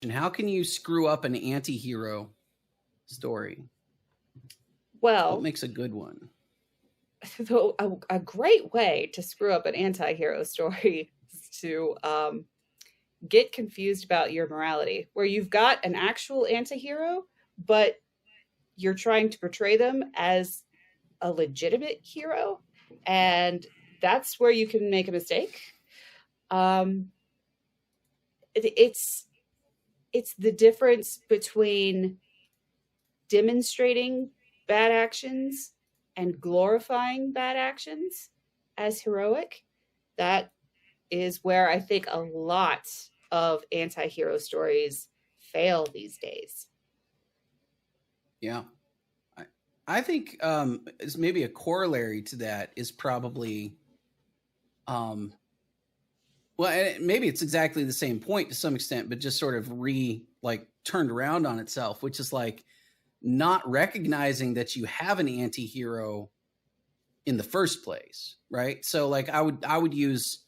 How can you screw up an anti-hero story? Well, what makes a good one? so a great way to screw up an anti-hero story is to get confused about your morality, where you've got an actual anti-hero, but you're trying to portray them as a legitimate hero, and that's where you can make a mistake. Um, it's it's the difference between demonstrating bad actions and glorifying bad actions as heroic. That is where I think a lot of anti-hero stories fail these days. Yeah. I think is maybe a corollary to that is probably um, well, maybe it's exactly the same point to some extent, but just sort of turned around on itself, which is like not recognizing that you have an anti-hero in the first place, right? So like I would use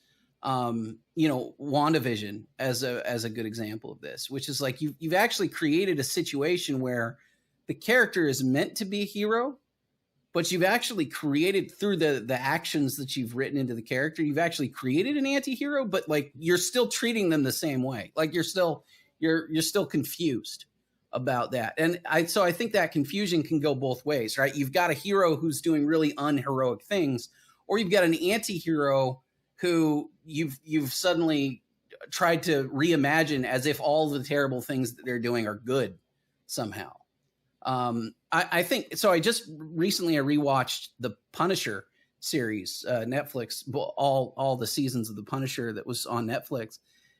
WandaVision as a good example of this, which is like you've actually created a situation where the character is meant to be a hero, but you've actually created through the actions that you've written into the character, you've actually created an anti-hero, but like you're still treating them the same way. Like you're still confused about that. And I think that confusion can go both ways, right? You've got a hero who's doing really unheroic things, or you've got an anti-hero who you've suddenly tried to reimagine as if all the terrible things that they're doing are good somehow. I think so. I just recently rewatched the Punisher series, Netflix, all the seasons of the Punisher that was on Netflix.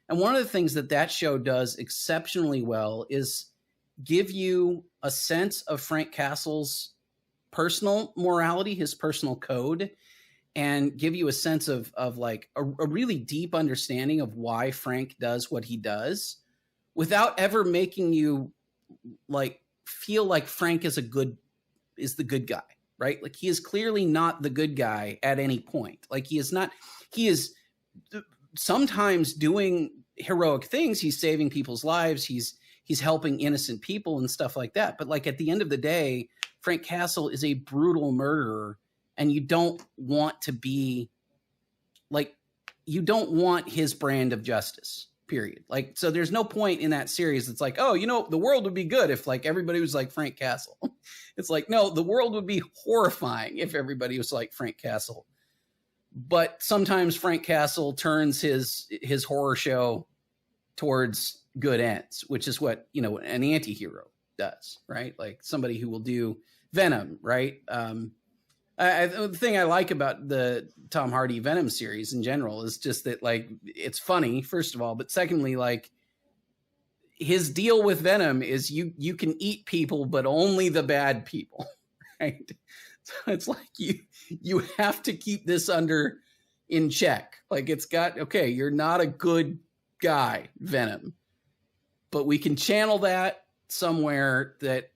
And one of the things that show does exceptionally well is give you a sense of Frank Castle's personal morality, his personal code, and give you a sense of like a really deep understanding of why Frank does what he does without ever making you like feel like Frank is the good guy, right? Like he is clearly not the good guy at any point. Like he is sometimes doing heroic things. He's saving people's lives. He's helping innocent people and stuff like that. But like at the end of the day, Frank Castle is a brutal murderer, and you don't want to be like, you don't want his brand of justice, period. Like, so there's no point in that series. It's like, oh, the world would be good if like everybody was like Frank Castle. It's like, no, the world would be horrifying if everybody was like Frank Castle. But sometimes Frank Castle turns his horror show towards good ends, which is what, an anti-hero does, right? Like somebody who will do Venom, right? The thing I like about the Tom Hardy Venom series in general is just that, like, it's funny, first of all, but secondly, like, his deal with Venom is you can eat people, but only the bad people, right? So it's like you have to keep this in check. Like it's got, okay, you're not a good guy, Venom, but we can channel that somewhere that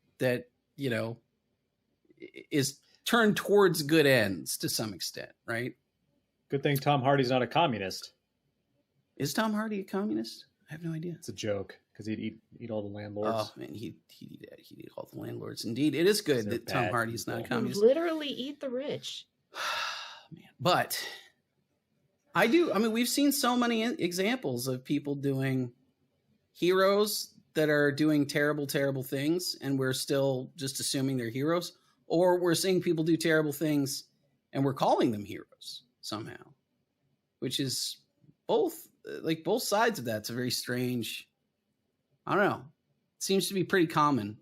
is turned towards good ends to some extent, right? Good thing Tom Hardy's not a communist. Is Tom Hardy a communist? I have no idea. It's a joke because he'd eat all the landlords. Oh man, he'd eat all the landlords. Indeed, it is good that Tom Hardy's not a communist. Literally eat the rich. Man, but we've seen so many examples of people doing heroes that are doing terrible, terrible things, and we're still just assuming they're heroes, or we're seeing people do terrible things and we're calling them heroes somehow, which is both sides of that's a very strange, I don't know, it seems to be pretty common